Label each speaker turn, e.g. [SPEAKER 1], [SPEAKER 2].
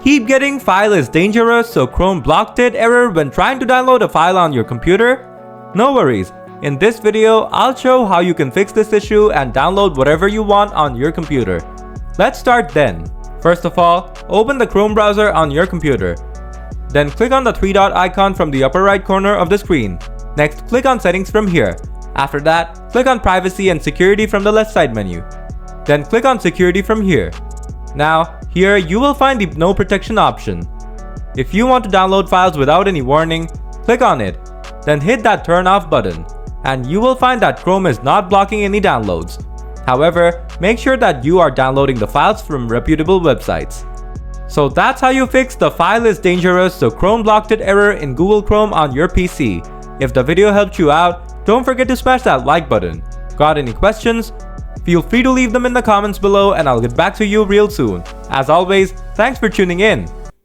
[SPEAKER 1] keep getting "file is dangerous, so Chrome blocked it" error when trying to download a file on your computer? No worries. In this video, I'll show how you can fix this issue and download whatever you want on your computer. Let's start then. First of all, open the Chrome browser on your computer. Then click on the three-dot icon from the upper right corner of the screen. Next, click on Settings from here. After that, click on Privacy and Security from the left side menu. Then click on Security from here. Now, here you will find the No Protection option. If you want to download files without any warning, click on it. Then hit that Turn Off button, and you will find that Chrome is not blocking any downloads. However, make sure that you are downloading the files from reputable websites. So that's how you fix the "file is dangerous, so Chrome blocked it" error in Google Chrome on your PC. If the video helped you out, don't forget to smash that like button. Got any questions? Feel free to leave them in the comments below and I'll get back to you real soon. As always, thanks for tuning in.